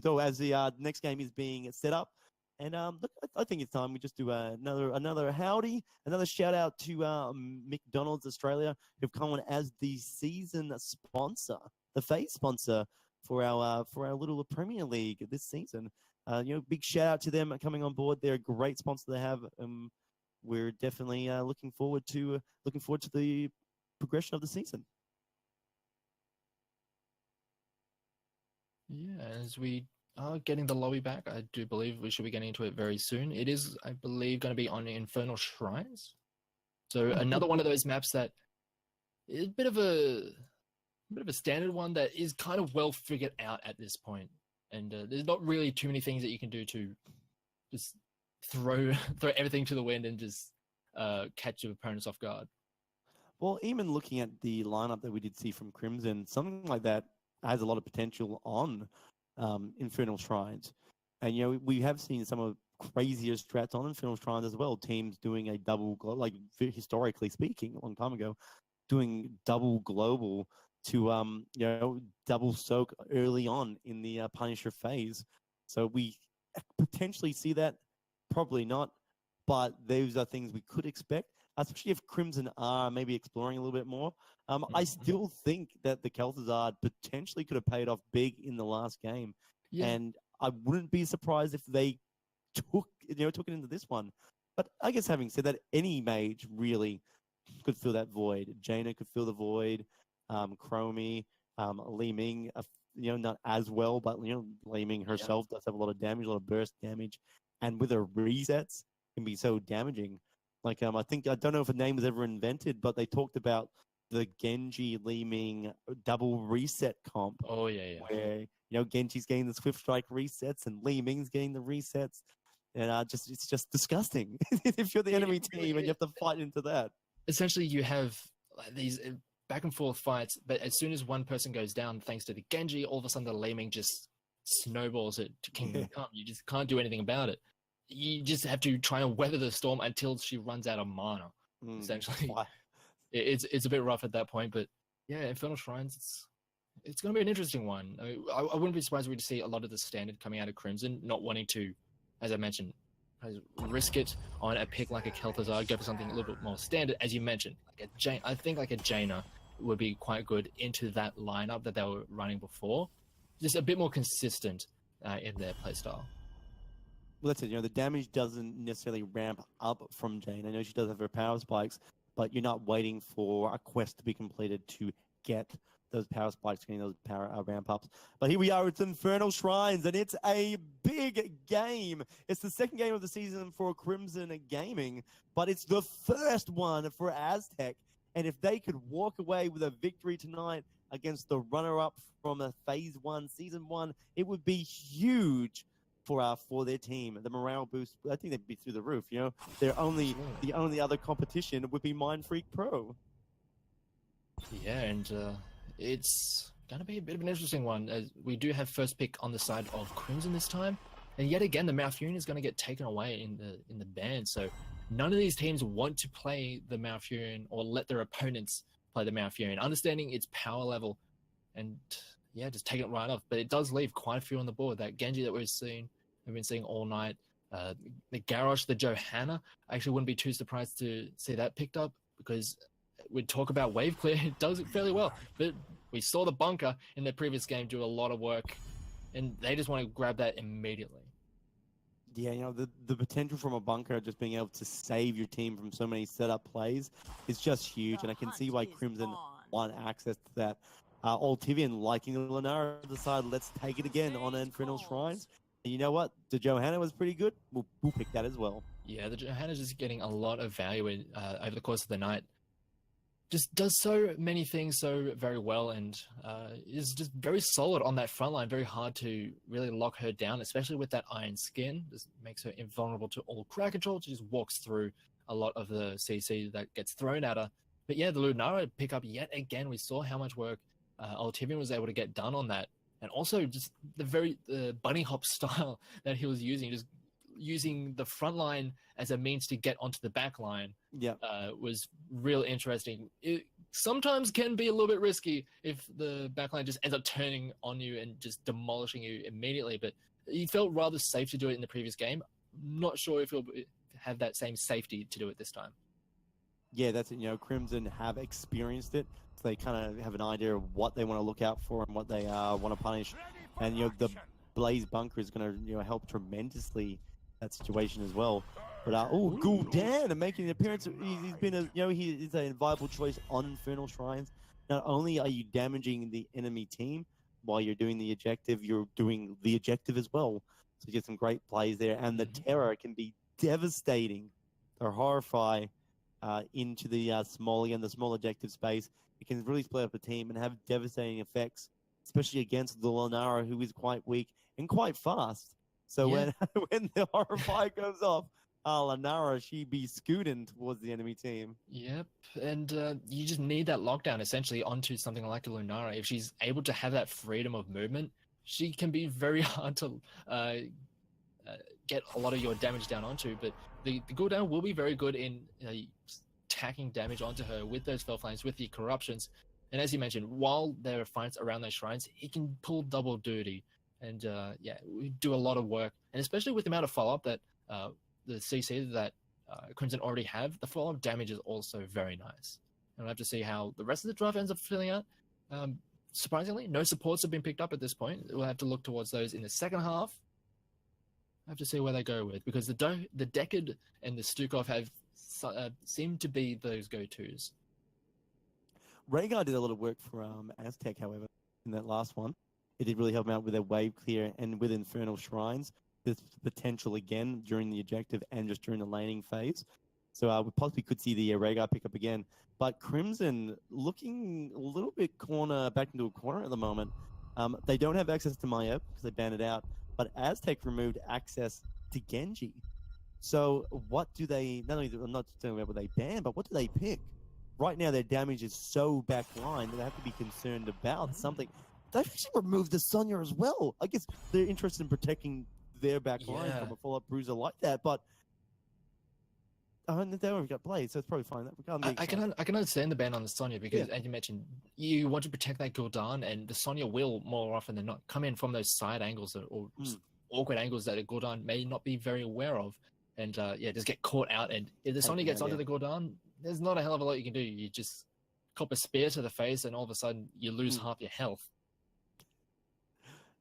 So as the next game is being set up, and look, I think it's time we just do another howdy, another shout out to McDonald's Australia, who've come on as the season sponsor, the face sponsor for our little Premier League this season. Big shout out to them coming on board. They're a great sponsor to have. We're definitely looking forward to the progression of the season. Yeah, as we are getting the lobby back, I do believe we should be getting into it very soon. It is, I believe, going to be on Infernal Shrines. So another one of those maps that is a bit of a standard one that is kind of well figured out at this point. And there's not really too many things that you can do to just throw everything to the wind and just catch your opponents off guard. Well, even looking at the lineup that we did see from Crimson, something like that has a lot of potential on Infernal Shrines. And, we have seen some of crazier strats on Infernal Shrines as well. Teams doing a double, like historically speaking, a long time ago, doing double global to, double soak early on in the Punisher phase. So we potentially see that, probably not, but those are things we could expect, especially if Crimson are maybe exploring a little bit more. I still think that the Kel'Thuzad potentially could have paid off big in the last game. Yeah. And I wouldn't be surprised if they took it into this one. But I guess having said that, any mage really could fill that void. Jaina could fill the void. Chromie, Li Ming, not as well, but Li Ming herself does have a lot of damage, a lot of burst damage, and with her resets can be so damaging. Like I don't know if a name was ever invented, but they talked about the Genji Li Ming double reset comp. Oh yeah. Where Genji's getting the Swift Strike resets and Li Ming's getting the resets, and it's just disgusting if you're the enemy team and you have to fight into that. Essentially, you have these back and forth fights, but as soon as one person goes down, thanks to the Genji, all of a sudden the Li Ming just snowballs it to Kingdom Come. You just can't do anything about it. You just have to try and weather the storm until she runs out of mana. Essentially, it's a bit rough at that point, but yeah, Infernal Shrines, it's going to be an interesting one. I wouldn't be surprised if we see a lot of the standard coming out of Crimson, not wanting to, as I mentioned, risk it on a pick like a Kel'Thuzad, go for something a little bit more standard, as you mentioned. I think like a Jaina would be quite good into that lineup that they were running before. Just a bit more consistent in their playstyle. Well, that's it. The damage doesn't necessarily ramp up from Jane. I know she does have her power spikes, but you're not waiting for a quest to be completed to get those power spikes, getting those power ramp ups. But here we are, it's Infernal Shrines, and it's a big game. It's the second game of the season for Crimson Gaming, but it's the first one for Aztech. And if they could walk away with a victory tonight against the runner-up from a Phase 1, Season 1, it would be huge for their team. The morale boost, I think they'd be through the roof. The only other competition would be Mind Freak Pro. Yeah, and it's going to be a bit of an interesting one, as we do have first pick on the side of Crimson this time, and yet again the Malfurion is going to get taken away in the ban. So none of these teams want to play the Malfurion or let their opponents play the Malfurion, understanding its power level, and just take it right off. But it does leave quite a few on the board. That Genji that we've been seeing all night, the Garrosh, the Johanna, I actually wouldn't be too surprised to see that picked up, because we'd talk about wave clear, it does it fairly well. But we saw the bunker in their previous game do a lot of work, and they just want to grab that immediately. Yeah, the potential from a bunker, just being able to save your team from so many setup plays, is just huge, and I can see why Crimson want access to that. Altivian, liking Lenara, decided let's take it again on Infernal Shrines. And you know what? The Johanna was pretty good. We'll pick that as well. Yeah, the Johanna's just getting a lot of value over the course of the night. Just does so many things so very well, and is just very solid on that front line. Very hard to really lock her down, especially with that iron skin. Just makes her invulnerable to all crowd control. She just walks through a lot of the CC that gets thrown at her. But yeah, the Lunara pickup yet again. We saw how much work Altivian was able to get done on that, and also just the bunny hop style that he was using, just using the front line as a means to get onto the back line, was real interesting. sometimes can be a little bit risky if the backline just ends up turning on you and just demolishing you immediately. But he felt rather safe to do it in the previous game. Not sure if he'll have that same safety to do it this time. Yeah, that's it. Crimson have experienced it, so they kind of have an idea of what they want to look out for and what they want to punish. And the Blaze Bunker is going to help tremendously that situation as well. But Gul'dan making an appearance. He's been he is a viable choice on Infernal Shrines. Not only are you damaging the enemy team while you're doing the objective, you're doing the objective as well. So you get some great plays there, and the terror can be devastating or horrify into the small objective space. It can really split up a team and have devastating effects, especially against the Lunara, who is quite weak and quite fast. So when the horrify goes off, Lunara, she be scooting towards the enemy team. Yep, and you just need that lockdown essentially onto something like a Lunara. If she's able to have that freedom of movement, she can be very hard to get a lot of your damage down onto. But the Gul'dan will be very good in tacking damage onto her with those fell flames, with the corruptions. And as you mentioned, while there are fights around those shrines, he can pull double duty and we do a lot of work. And especially with the amount of follow-up that the CC that Crimson already have, the follow-up damage is also very nice. And we'll have to see how the rest of the draft ends up filling out. Surprisingly, no supports have been picked up at this point. We'll have to look towards those in the second half. I have to see where they go with, because the Decad and the Stukov have seem to be those go-tos. Rhaegar did a lot of work for Aztech, however, in that last one. It did really help them out with their wave clear and with Infernal Shrines. There's potential again during the objective and just during the laning phase. So we possibly could see the Rhaegar pick up again. But Crimson looking a little bit back into a corner at the moment. They don't have access to Maya because they banned it out. But Aztech removed access to Genji. So what do they, not only, I'm not talking about what they ban, but what do they pick? Right now their damage is so backline that they have to be concerned about something. They've actually removed the Sonya as well. I guess they're interested in protecting their backline from a follow-up bruiser like that, but they already got Blade, so it's probably fine. I can understand the ban on the Sonya because, as you mentioned, you want to protect that Gul'dan, and the Sonya will, more often than not, come in from those side angles or awkward angles that a Gul'dan may not be very aware of, and just get caught out. And if the Sonya gets onto the Gul'dan, there's not a hell of a lot you can do. You just cop a spear to the face, and all of a sudden you lose half your health.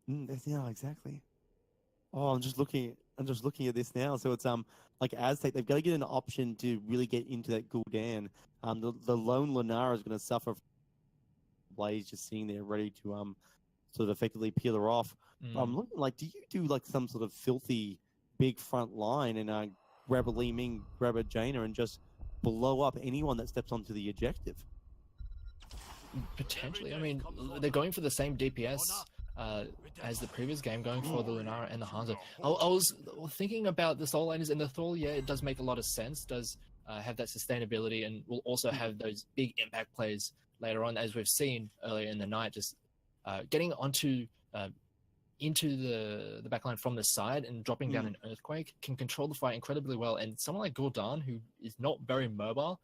Yeah, exactly. Oh, I'm just looking at this now. So it's like Aztec, they've got to get an option to really get into that Gul'dan. The lone Lunara is going to suffer. Blaze just sitting there ready to sort of effectively peel her off. I'm looking like, do you do like some sort of filthy big front line and grab a Li Ming, grab a Jaina, and just blow up anyone that steps onto the objective? Potentially. I mean, they're going for the same DPS as the previous game, going for the Lunara and the Hanzo. I was thinking about the Soul Laners and the Thrall. Yeah, it does make a lot of sense. Does have that sustainability, and will also have those big impact plays later on, as we've seen earlier in the night. Just getting onto into the backline from the side and dropping down an Earthquake can control the fight incredibly well. And someone like Gul'dan, who is not very mobile,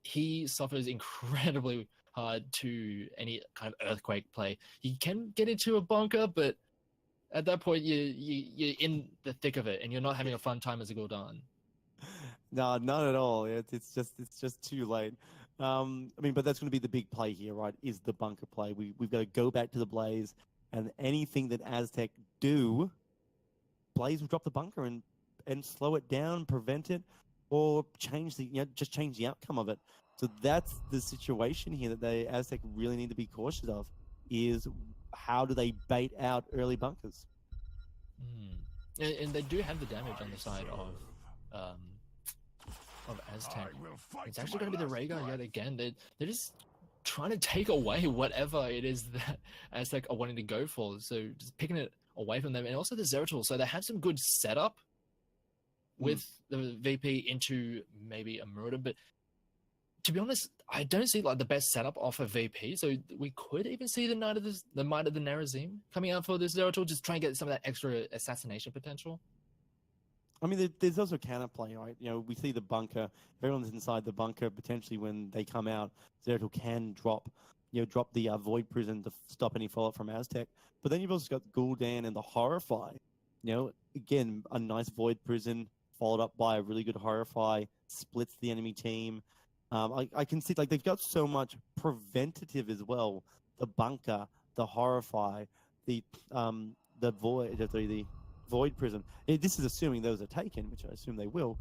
he suffers incredibly hard to any kind of Earthquake play. He can get into a bunker, but at that point you're in the thick of it and you're not having a fun time as a Gul'dan. No, not at all. It's just too late. I mean, but that's going to be the big play here, right? Is the bunker play. We've got to go back to the Blaze, and anything that Aztec do, Blaze will drop the bunker and slow it down, prevent it, or change the outcome of it. So that's the situation here that Aztec really need to be cautious of, is how do they bait out early bunkers? And they do have the damage on the side of Aztec. It's actually going to be the Rhaegar yet again. They're just trying to take away whatever it is that Aztec are wanting to go for. So just picking it away from them. And also the Zeratul. So they have some good setup with the VP into maybe a murder, but to be honest, I don't see like the best setup off of VP. So we could even see the Might of the Narazim coming out for this Zeratul, just try and get some of that extra assassination potential. I mean, there's also counterplay, right? We see the bunker. If everyone's inside the bunker, potentially when they come out, Zeratul can drop the Void Prison to stop any follow-up from Aztec. But then you've also got Gul'dan and the Horrify. Again, a nice Void Prison followed up by a really good Horrify, splits the enemy team. I can see they've got so much preventative as well. The bunker, the Horrify, the Void Prison. This is assuming those are taken, which I assume they will.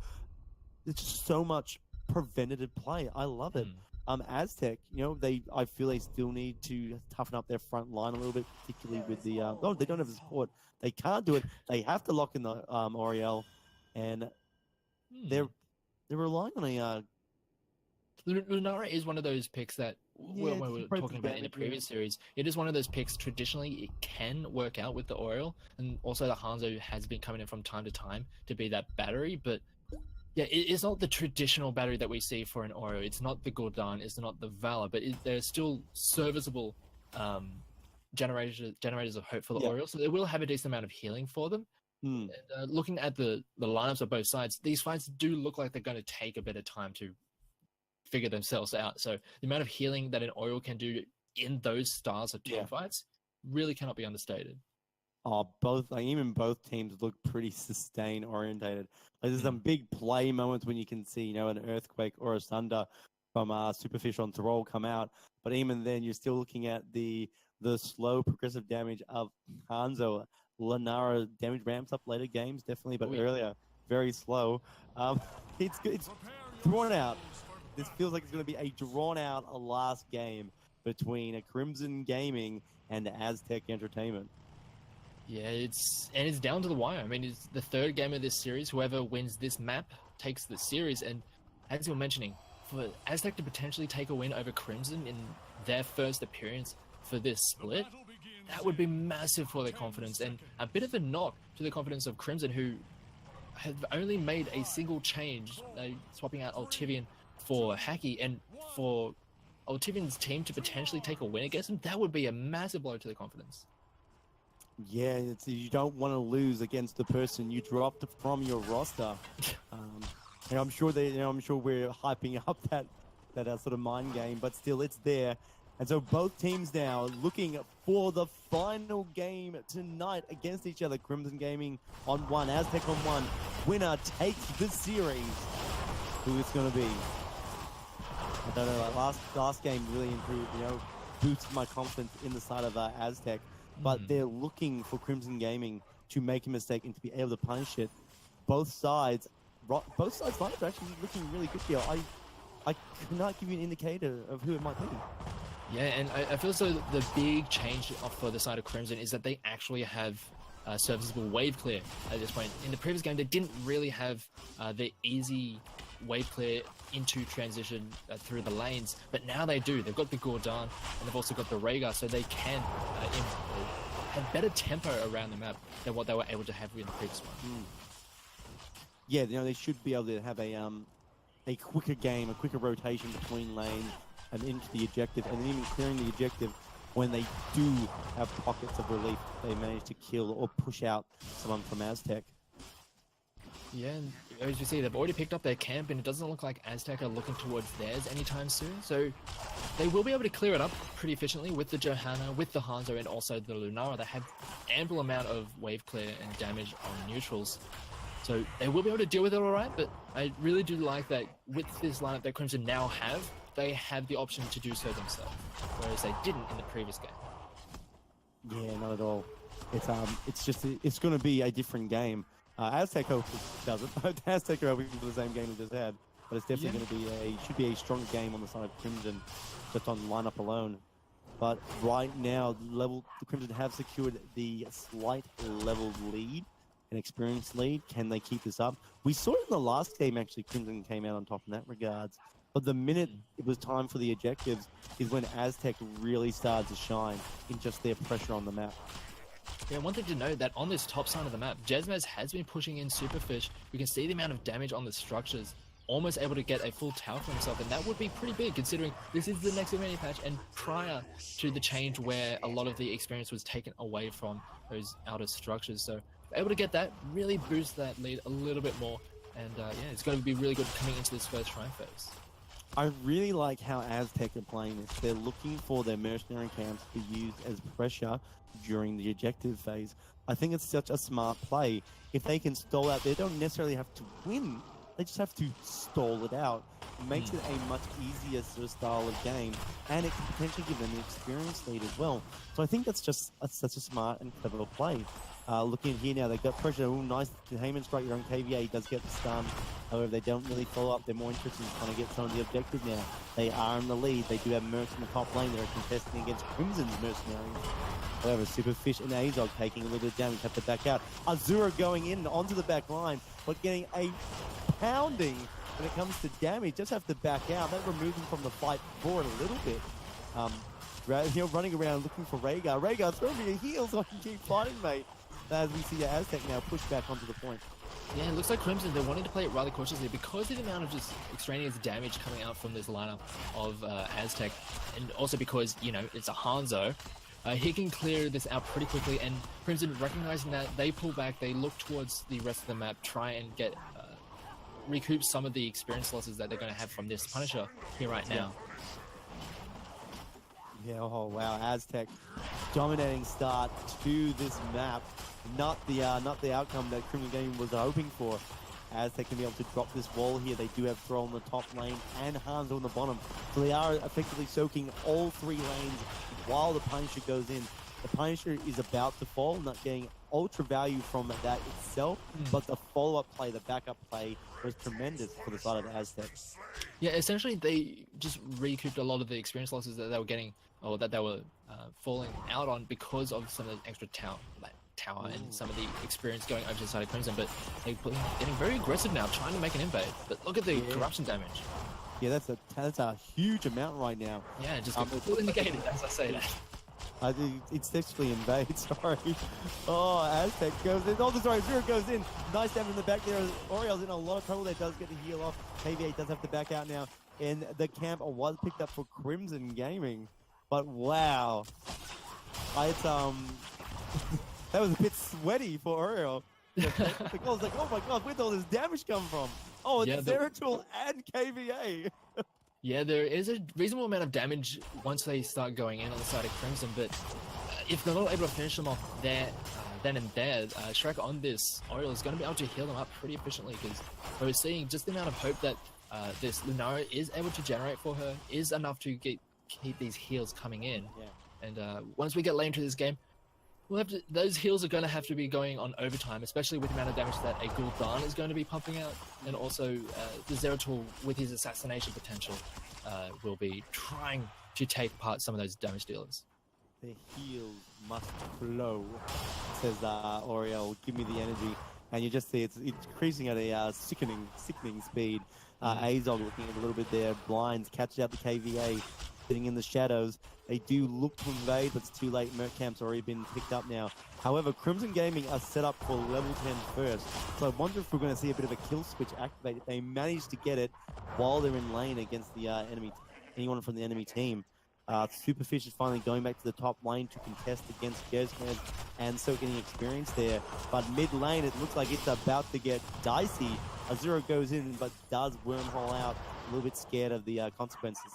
There's just so much preventative play. I love it. Aztec, I feel they still need to toughen up their front line a little bit, particularly with the. They don't have the support. They can't do it. They have to lock in the Oriel, and they're relying on a. Lunara is one of those picks that when we were talking about in the previous series, it is one of those picks traditionally it can work out with the Oriel, and also the Hanzo has been coming in from time to time to be that battery, but yeah, it's not the traditional battery that we see for an Oriel. It's not the Gul'dan, it's not the Valor, but they're still serviceable generators of hope for the Oriel, so they will have a decent amount of healing for them. And, looking at the lineups of both sides, these fights do look like they're going to take a bit of time to figure themselves out. So the amount of healing that an Oriel can do in those styles of team fights really cannot be understated. Even both teams look pretty sustain orientated. There's some big play moments when you can see, an earthquake or a thunder from Superfish on Thrall come out. But even then, you're still looking at the slow progressive damage of Hanzo. Lunara damage ramps up later games, definitely, but earlier, very slow. It's drawn out. This feels like it's going to be a drawn-out last game between a Crimson Gaming and Aztec Entertainment. Yeah, it's down to the wire. I mean, it's the third game of this series. Whoever wins this map takes the series. And as you were mentioning, for Aztec to potentially take a win over Crimson in their first appearance for this split, that would be massive for their confidence and a bit of a knock to the confidence of Crimson, who have only made a single change, swapping out Altivian for Hacky, and for Altivian's team to potentially take a win against him, that would be a massive blow to their confidence. Yeah, you don't want to lose against the person you dropped from your roster. And I'm sure we're hyping up that sort of mind game, but still, it's there. And so both teams now looking for the final game tonight against each other. Crimson Gaming on 1, Aztec on 1. Winner takes the series. Who it's going to be? I don't know. Last game really improved, boosted my confidence in the side of Aztec. But they're looking for Crimson Gaming to make a mistake and to be able to punish it. Both sides lineups are actually looking really good here. I cannot give you an indicator of who it might be. Yeah, and I feel as though the big change for the side of Crimson is that they actually have serviceable wave clear at this point. In the previous game, they didn't really have the easy wave clear into transition through the lanes, but now they do. They've got the Gul'dan and they've also got the Rhaegar, so they can have better tempo around the map than what they were able to have in the previous one. Yeah, they should be able to have a quicker game, a quicker rotation between lanes and into the objective, and then even clearing the objective when they do have pockets of relief. They manage to kill or push out someone from Aztec. Yeah, and as you see, they've already picked up their camp, and it doesn't look like Aztec are looking towards theirs anytime soon. So they will be able to clear it up pretty efficiently with the Johanna, with the Hanzo, and also the Lunara. They have ample amount of wave clear and damage on neutrals. So they will be able to deal with it all right, but I really do like that with this lineup that Crimson now have, they have the option to do so themselves, whereas they didn't in the previous game. Yeah, not at all. It's going to be a different game. Aztec hopefully doesn't. Aztec are hoping for the same game we just had, but it's definitely going to should be a stronger game on the side of Crimson, just on lineup alone. But right now, the Crimson have secured the slight level lead, an experience lead. Can they keep this up? We saw it in the last game, actually. Crimson came out on top in that regards. But the minute it was time for the objectives is when Aztec really started to shine in just their pressure on the map. Yeah, one thing to note that on this top side of the map, Jesmez has been pushing in Superfish. We can see the amount of damage on the structures, almost able to get a full tower for himself, and that would be pretty big considering this is the next mini patch and prior to the change where a lot of the experience was taken away from those outer structures. So able to get that, really boost that lead a little bit more. And yeah, it's going to be really good coming into this first shrine phase. I really like how Aztec are playing this. They're looking for their mercenary camps to be used as pressure during the objective phase. I think it's such a smart play. If they can stall out, they don't necessarily have to win. They just have to stall it out. It makes it a much easier sort of style of game, and it can potentially give them an experience lead as well. So I think that's just such a smart and clever play. Looking here now, they've got pressure. Oh, nice containment strike. Your own KVA does get the stun. However, they don't really follow up. They're more interested in trying to get some of the objective now. They are in the lead. They do have Mercs in the top lane. They're contesting against Crimson's mercenaries. However, Superfish and Azog taking a little bit of damage, have to back out. Azura going in onto the back line, but getting a pounding when it comes to damage. Just have to back out. That removes him from the fight forward a little bit. Running around looking for Rhaegar. Rhaegar, throw me a heal so I can keep fighting, mate. As we see Aztec now push back onto the point. Yeah, it looks like Crimson, they're wanting to play it rather cautiously because of the amount of just extraneous damage coming out from this lineup of Aztec. And also because, you know, it's a Hanzo. He can clear this out pretty quickly, and Crimson, recognizing that, they pull back, they look towards the rest of the map, try and get recoup some of the experience losses that they're going to have from this Punisher here right now. Yeah, oh wow, Aztec dominating start to this map. Not the outcome that Crimson Gaming was hoping for. Aztec can be able to drop this wall here. They do have Throw on the top lane and Hanzo on the bottom. So they are effectively soaking all three lanes while the Punisher goes in. The Punisher is about to fall, not getting ultra value from that itself, but the follow-up play, the backup play, was tremendous for the side of the Aztec. Yeah, essentially they just recouped a lot of the experience losses that they were getting, or that they were falling out on because of some of the extra tower and some of the experience going over to the side of Crimson, but they're getting very aggressive now, trying to make an invade. But look at the corruption damage. Yeah, that's a huge amount right now. Yeah, just completely negated as I say that. I think it's actually invade, sorry. Oh, Aztec goes in. Oh, sorry, Zero goes in. Nice damage in the back there. Oriel's in a lot of trouble there, does get the heal off. KVA does have to back out now. And the camp was picked up for Crimson Gaming. But wow. That was a bit sweaty for Oriel. The goal was like, oh my god, where'd all this damage come from? Oh, it's Zeratul and KVA. Yeah, there is a reasonable amount of damage once they start going in on the side of Crimson, but if they're not able to finish them off there, then and there, Shrek on this Oriel is going to be able to heal them up pretty efficiently, because we're seeing just the amount of hope that this Lunara is able to generate for her is enough to keep these heals coming in. Yeah. And once we get late into this game, we'll have to, those heals are going to have to be going on overtime, especially with the amount of damage that a Gul'dan is going to be pumping out, and also the Zeratul with his assassination potential will be trying to take apart some of those damage dealers. The heals must flow, says Oriel. Give me the energy, and you just see it's increasing at a sickening speed. Azog looking a little bit there. Blinds catches out the KVA. Sitting in the shadows. They do look to invade, but it's too late. Merc camp's already been picked up now. However, Crimson Gaming are set up for level 10 first. So I wonder if we're going to see a bit of a kill switch activated. They managed to get it while they're in lane against the anyone from the enemy team. Superfish is finally going back to the top lane to contest against Gesmed, and so getting experience there. But mid lane, it looks like it's about to get dicey. Azura goes in, but does wormhole out. A little bit scared of the consequences.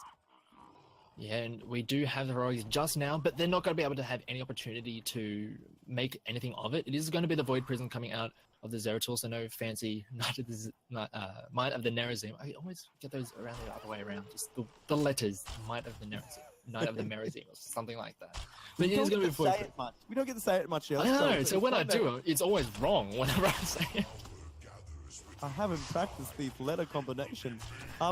Yeah, and we do have the heroics just now, but they're not going to be able to have any opportunity to make anything of it. It is going to be the Void Prison coming out of the Zeratul, so no fancy Might of the Nerazim. I always get those around the other way around. Just the letters, Might of the Nerazim, Knight of the Merazim, or something like that. But it is going to be Void Prison. We don't get to say it much. I know, so when I do, it's always wrong whenever I say it. I haven't practiced these letter combinations.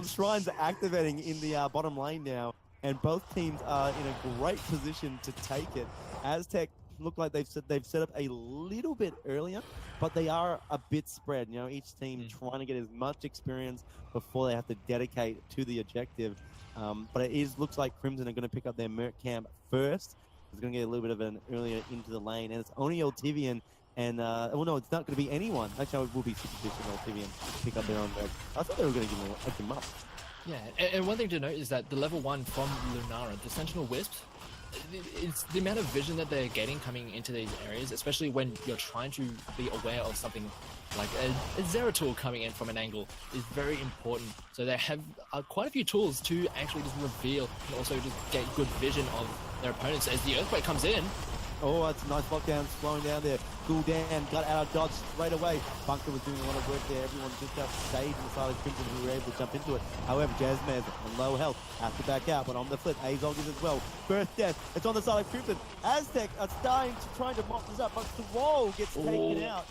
Shrines are activating in the bottom lane now, and both teams are in a great position to take it. Aztec look like they've set up a little bit earlier, but they are a bit spread. You know, each team trying to get as much experience before they have to dedicate to the objective. But it looks like Crimson are going to pick up their Merc camp first. It's going to get a little bit of an earlier into the lane, and it's only Eltivian. And, well, no, it's not going to be anyone. Actually, it will be Superfish and Eltivian to pick up their own Merc. I thought they were going to give them up. Yeah, and one thing to note is that the level 1 from Lunara, the Sentinel Wisps, it's the amount of vision that they're getting coming into these areas, especially when you're trying to be aware of something like a Zeratul coming in from an angle, is very important. So they have quite a few tools to actually just reveal and also just get good vision of their opponents as the Earthquake comes in. Oh, that's a nice lockdown, slowing down there. Gul'dan got out of dodge straight away. Bunker was doing a lot of work there. Everyone just got saved on the side of Crimson who were able to jump into it. However, Jasmez on low health has to back out, but on the flip, Azog is as well. First death, it's on the side of Crimson. Aztech are starting to try to mop this up, but the wall gets taken out.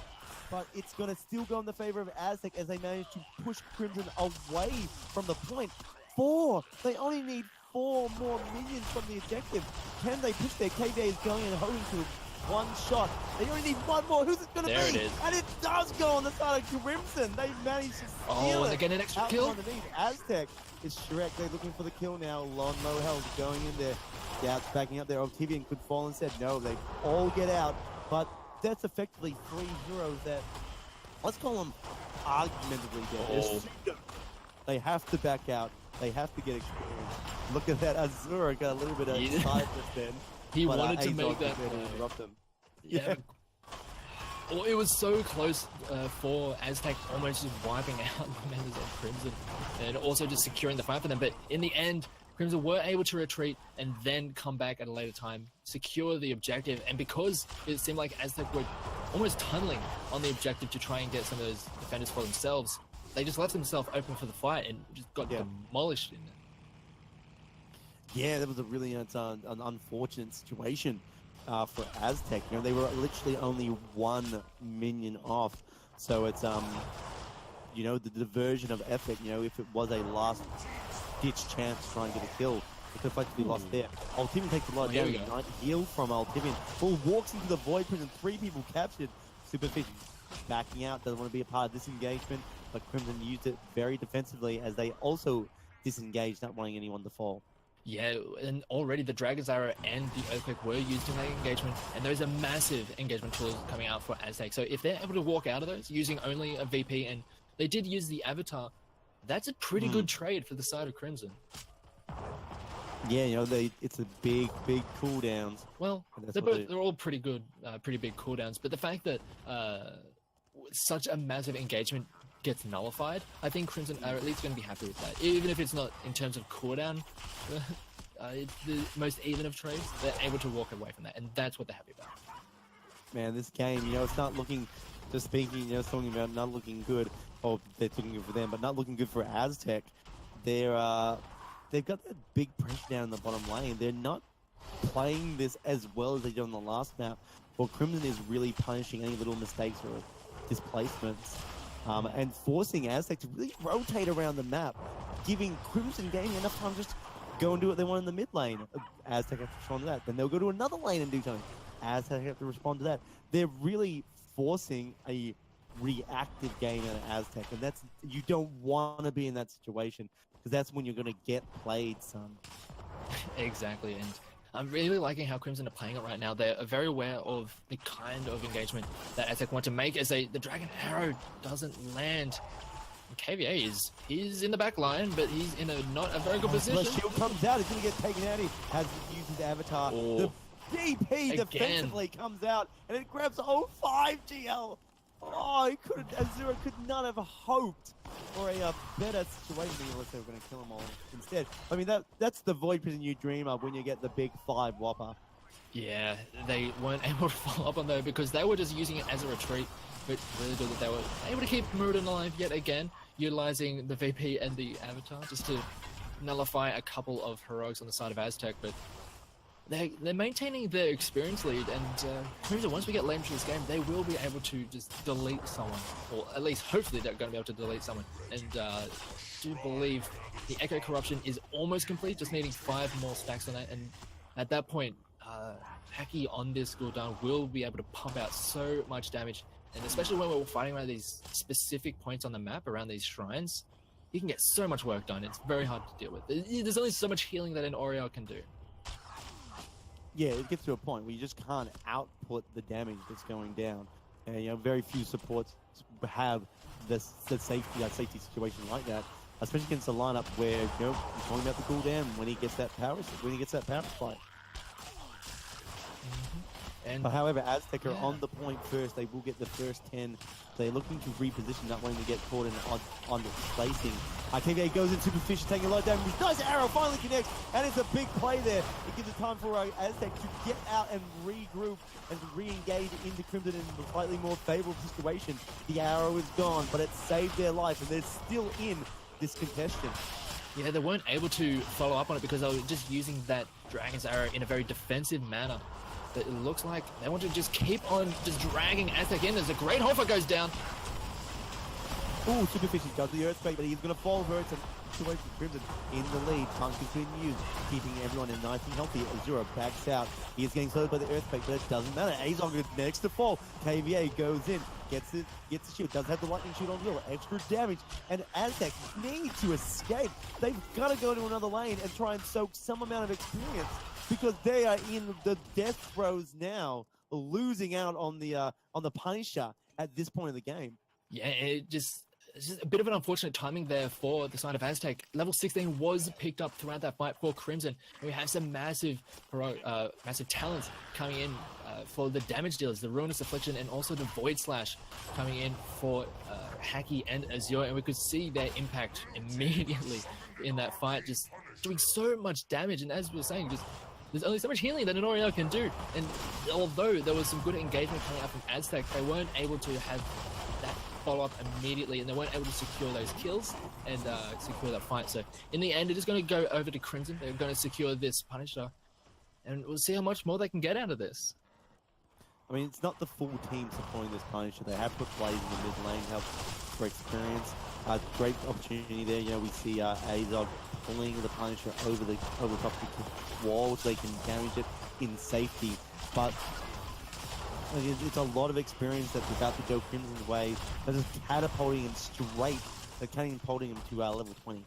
But it's going to still go in the favor of Aztech as they manage to push Crimson away from the point. 4! They only need 4 more minions from the objective. Can they push their KVA is going and hoping to one shot. They only need 1 more. Who's it going to be? There it is. And it does go on the side of Crimson. They managed to steal and they get an extra kill. Underneath. Aztec is Shrek. They're looking for the kill now. Low health going in there. Doubts backing up there. Octavian could fall and said no. They all get out. But that's effectively 3 heroes that, let's call them argumentatively dead. They have to back out. They have to get experience. Look at that. Azura got a little bit of sideways then. He wanted to make that interrupt them. Yeah. Well, it was so close for Aztec almost just wiping out the members of Crimson and also just securing the fight for them. But in the end, Crimson were able to retreat and then come back at a later time, secure the objective. And because it seemed like Aztec were almost tunneling on the objective to try and get some of those defenders for themselves, they just left themselves open for the fight and just got demolished in it. Yeah, that was a really an unfortunate situation for Aztec. You know, they were literally only 1 minion off. So it's, you know, the diversion of effort, you know, if it was a last-ditch chance to try and get a kill, it could effectively be lost there. Ultivian takes a lot of damage. Nice heal from Ultivian. Bull walks into the Void Prison, 3 people captured. Superfish backing out, doesn't want to be a part of this engagement, but Crimson used it very defensively as they also disengaged, not wanting anyone to fall. Yeah, and already the Dragon's Arrow and the Earthquake were used in that engagement, and those are massive engagement tools coming out for Aztec. So if they're able to walk out of those using only a VP, and they did use the Avatar, that's a pretty good trade for the side of Crimson. Yeah, you know, it's a big cooldowns. Well, they're all pretty good, pretty big cooldowns, but the fact that such a massive engagement gets nullified, I think Crimson are at least going to be happy with that. Even if it's not in terms of cooldown, it's the most even of trades, they're able to walk away from that, and that's what they're happy about. Man, this game, you know, it's not looking, just speaking, you know, talking about not looking good, or they're looking good for them, but not looking good for Aztec. They've got that big pressure down in the bottom lane. They're not playing this as well as they did on the last map. Well, Crimson is really punishing any little mistakes or displacements. And forcing Aztec to really rotate around the map, giving Crimson Gaming enough time just to go and do what they want in the mid lane. Aztec have to respond to that. Then they'll go to another lane and do something. Aztec have to respond to that. They're really forcing a reactive game out of Aztec, and that's, you don't want to be in that situation because that's when you're going to get played, son. Exactly, and I'm really liking how Crimson are playing it right now. They're very aware of the kind of engagement that Aztec want to make as the Dragon Arrow doesn't land. And KVA he's in the back line, but he's in not a very good position. The shield comes out, he's going to get taken out. He has used his Avatar. The DP defensively comes out, and it grabs 05 GL. Oh, Azura could not have hoped for a better situation unless they were going to kill them all instead. I mean, that's the Void Prison you dream of when you get the big 5 Whopper. Yeah, they weren't able to follow up on that because they were just using it as a retreat. But really good that they were able to keep Muradin alive yet again, utilizing the VP and the Avatar just to nullify a couple of heroics on the side of Aztec. But they're maintaining their experience lead, and Crimson, once we get late into this game, they will be able to just delete someone, or at least hopefully they're going to be able to delete someone. And do believe the Echo Corruption is almost complete, just needing 5 more stacks on it, and at that point, Haki on this cooldown will be able to pump out so much damage, and especially when we're fighting around these specific points on the map, around these shrines, you can get so much work done. It's very hard to deal with. There's only so much healing that an Oriel can do. Yeah, it gets to a point where you just can't output the damage that's going down. And, you know, very few supports have the safety situation like that, especially against a lineup where, you know, you're talking about the cooldown when he gets that power spike. And But however, Aztec are yeah. on the point first. They will get the first 10. They're looking to reposition that lane to get caught in on the spacing. KVA goes in superficial, taking a lot of damage. Nice arrow, finally connects, and it's a big play there. It gives it time for Aztec to get out and regroup and re-engage into Crimson in a slightly more favorable situation. The arrow is gone, but it saved their life, and they're still in this contention. Yeah, they weren't able to follow up on it because they were just using that Dragon's Arrow in a very defensive manner. But it looks like they want to just keep on just dragging Aztec in as a great Hoffa goes down. Ooh, Superfishy does the Earthquake, but he's going to fall for it. Away from Crimson in the lead. Punk continues, keeping everyone in nice and healthy. Azura backs out. He is getting slowed by the Earthquake, but it doesn't matter. Azog is next to fall. KVA goes in, gets the shield, does have the lightning shoot on wheel, extra damage, and Aztec need to escape. They've got to go to another lane and try and soak some amount of experience because they are in the death throes now, losing out on the Punisher at this point of the game. Yeah, it's just a bit of an unfortunate timing there for the side of Aztec. Level 16 was picked up throughout that fight for Crimson. And we have some massive talents coming in for the damage dealers, the Ruinous Affliction, and also the Void Slash coming in for Haki and Azure. And we could see their impact immediately in that fight, just doing so much damage. And as we were saying, just there's only so much healing that an Oriel can do. And although there was some good engagement coming out from Aztec, they weren't able to have that follow up immediately, and they weren't able to secure those kills and secure that fight. So in the end, it is going to go over to Crimson. They're going to secure this Punisher, and we'll see how much more they can get out of this. I mean, it's not the full team supporting this Punisher. They have put plays in the mid lane, help for experience. Great opportunity there. You know, we see Azog pulling the Punisher over the top of the wall so they can damage it in safety. But it's a lot of experience that's about to go Crimson's way. They're just catapulting him straight. They're catapulting him to level 20.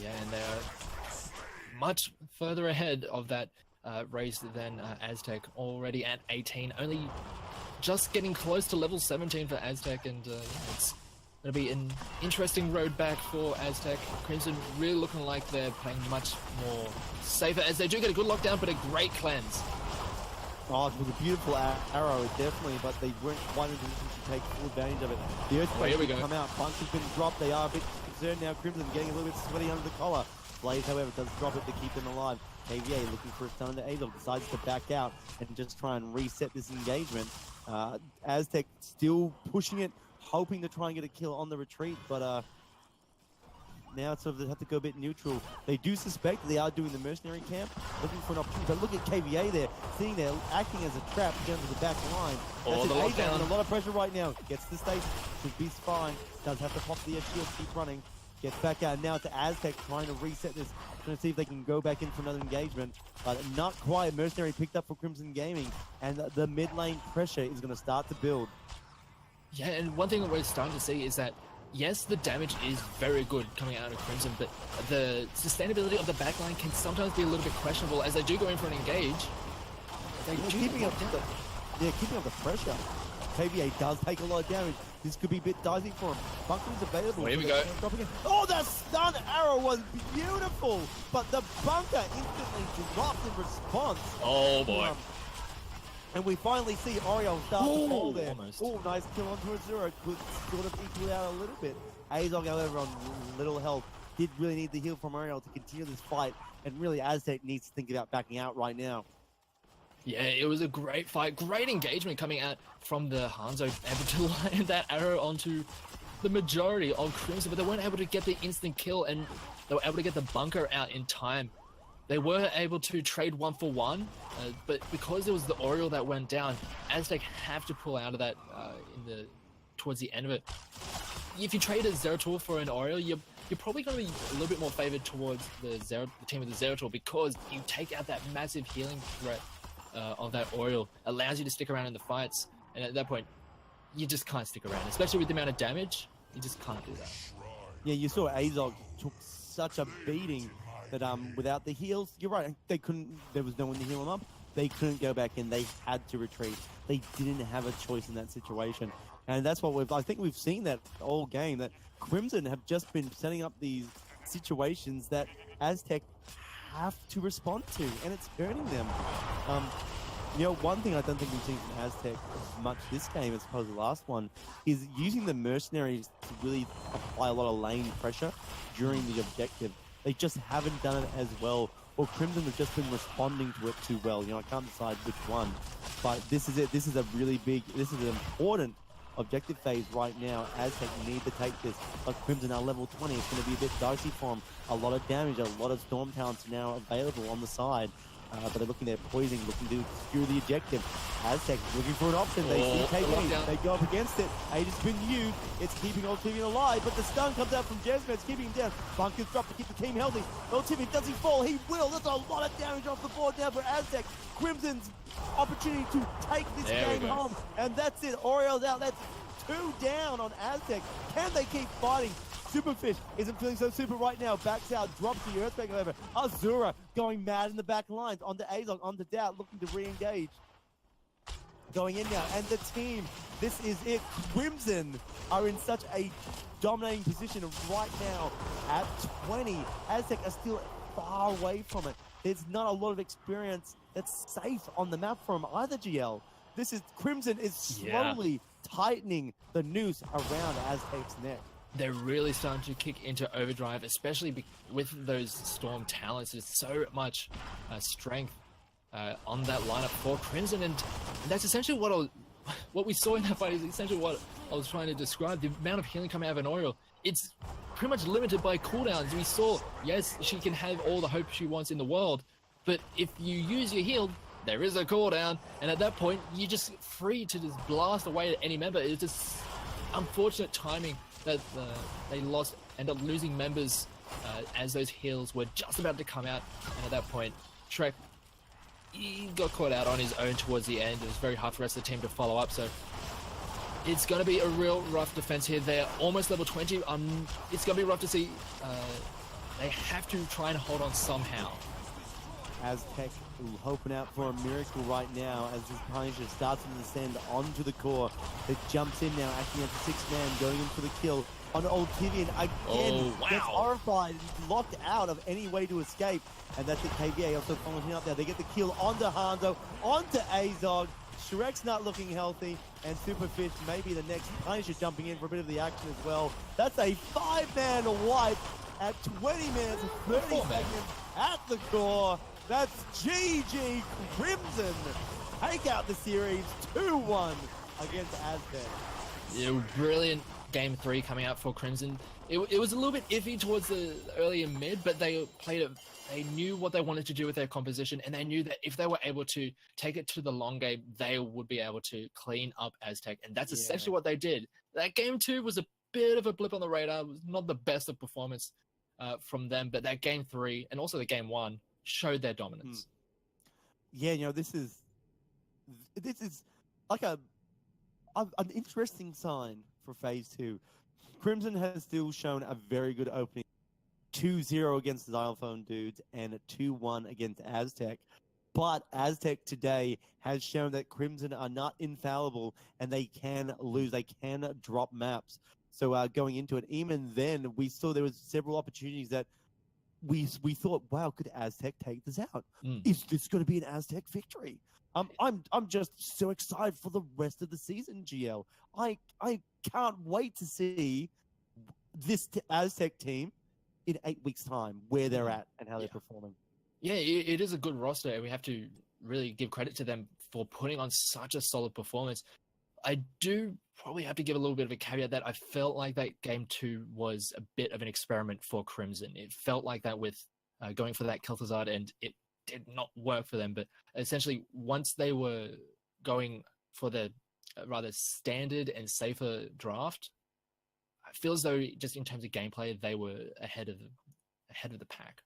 Yeah, and they're much further ahead of that race than Aztec, already at 18. Only just getting close to level 17 for Aztec, and it's going to be an interesting road back for Aztec. Crimson really looking like they're playing much more safer, as they do get a good lockdown, but a great cleanse. Oh, it was a beautiful arrow, definitely, but they weren't quite in a position to take full advantage of it. The Earthquake will come out. Bunch has been dropped. They are a bit concerned now. Crimson getting a little bit sweaty under the collar. Blaze, however, does drop it to keep them alive. KVA looking for a stun to Azog, decides to back out and just try and reset this engagement. Aztec still pushing it, hoping to try and get a kill on the retreat, but now it's sort of they have to go a bit neutral. They do suspect they are doing the mercenary camp, looking for an opportunity. But look at KVA there, sitting there, acting as a trap down to the back line. Oh, the lockdown. Under a lot of pressure right now. Gets the station, should be fine. Does have to pop the shield, keep running. Gets back out. Now to Aztec trying to reset this, trying to see if they can go back in for another engagement. But not quite. Mercenary picked up for Crimson Gaming, and the mid lane pressure is going to start to build. Yeah, and one thing that we're starting to see is that yes, the damage is very good coming out of Crimson, but the sustainability of the backline can sometimes be a little bit questionable as they do go in for an engage. Keeping up the pressure. KVA does take a lot of damage. This could be a bit dicey for him. Bunker is available. Here we go. Oh, the stun arrow was beautiful, but the bunker instantly dropped in response. Oh boy. And we finally see Oriel start to fall there. Almost. Oh, nice kill onto Azura. Could sort of equal out a little bit. Azog, however, on little health, did really need the heal from Oriel to continue this fight. And really, Aztec needs to think about backing out right now. Yeah, it was a great fight. Great engagement coming out from the Hanzo, able to land that arrow onto the majority of Crimson, but they weren't able to get the instant kill, and they were able to get the bunker out in time. They were able to trade 1-for-1, but because it was the Oriole that went down, Aztec have to pull out of that towards the end of it. If you trade a Zeratul for an Oriole, you're probably going to be a little bit more favored towards the team with the Zeratul, because you take out that massive healing threat of that Oriole, allows you to stick around in the fights, and at that point, you just can't stick around, especially with the amount of damage. You just can't do that. Yeah, you saw Azog took such a beating that without the heals, you're right, they couldn't, there was no one to heal them up. They couldn't go back in, they had to retreat. They didn't have a choice in that situation. And that's what I think we've seen that all game, that Crimson have just been setting up these situations that Aztec have to respond to, and it's hurting them. One thing I don't think we've seen from Aztec as much this game as opposed to the last one is using the mercenaries to really apply a lot of lane pressure during the objective. They just haven't done it as well, or Crimson have just been responding to it too well. I can't decide which one, but this is it. This is this is an important objective phase right now. Aztec need to take this, but Crimson are level 20. It's going to be a bit dicey for them. A lot of damage, a lot of storm talents now available on the side. But they're looking there, poising, looking to secure the objective. Aztec looking for an option. They see KP. They go up against it. Aid has been used. It's keeping Ultivian alive, but the stun comes out from Jesmer. It's keeping him down. Bunker's dropped to keep the team healthy. Ultivian, does he fall? He will. That's a lot of damage off the board now for Aztec. Crimson's opportunity to take this game home. And that's it. Oriole's out. That's 2 down on Aztec. Can they keep fighting? Superfish isn't feeling so super right now. Backs out, drops the Earthquake over. Azura going mad in the back lines. Onto Azog, onto Doubt, looking to re-engage. Going in now, and the team, this is it. Crimson are in such a dominating position right now at 20. Aztec are still far away from it. There's not a lot of experience that's safe on the map for them either, GL. This is, Crimson is slowly tightening the noose around Aztec's neck. They're really starting to kick into overdrive, especially with those Storm talents. There's so much strength on that lineup for Crimson, and that's essentially what we saw in that fight is essentially what I was trying to describe. The amount of healing coming out of an Oriole, it's pretty much limited by cooldowns. We saw, yes, she can have all the hope she wants in the world, but if you use your heal, there is a cooldown, and at that point, you're just free to just blast away at any member. It's just unfortunate timing that they end up losing members as those heals were just about to come out, and at that point, Shrek, he got caught out on his own towards the end. It was very hard for the rest of the team to follow up, so it's going to be a real rough defense here. They're almost level 20. It's going to be rough to see. They have to try and hold on somehow. Aztec hoping out for a miracle right now as this Punisher starts to descend onto the core. It jumps in now, acting as a 6-man, going in for the kill on Ultivian again. Gets horrified and locked out of any way to escape. And that's it, KVA also following him up there. They get the kill onto Hanzo, onto Azog. Shrek's not looking healthy, and Superfish maybe the next Punisher jumping in for a bit of the action as well. That's a 5-man wipe at 20 minutes and 30 seconds at the core. That's GG Crimson. Take out the series 2-1 against Aztec. Yeah, brilliant game 3 coming out for Crimson. It was a little bit iffy towards the early and mid, but they played it. They knew what they wanted to do with their composition, and they knew that if they were able to take it to the long game, they would be able to clean up Aztec, and that's essentially what they did. That game 2 was a bit of a blip on the radar. It was not the best of performance from them, but that game 3 and also the game 1 showed their dominance. Yeah, this is like an interesting sign for phase 2. Crimson has still shown a very good opening. 2-0 against the Xylophone dudes and a 2-1 against Aztec. But Aztec today has shown that Crimson are not infallible and they can lose. They can drop maps. So going into it, even then, we saw there was several opportunities that we thought, wow, could Aztec take this out? Is this going to be an Aztec victory? I'm just so excited for the rest of the season, GL. I can't wait to see this Aztec team in 8 weeks' time, where they're at and how they're performing. Yeah, it is a good roster, and we have to really give credit to them for putting on such a solid performance. I do probably have to give a little bit of a caveat that I felt like that game 2 was a bit of an experiment for Crimson. It felt like that with going for that Kel'Thuzad, and it did not work for them. But essentially, once they were going for the rather standard and safer draft, I feel as though just in terms of gameplay, they were ahead of the pack.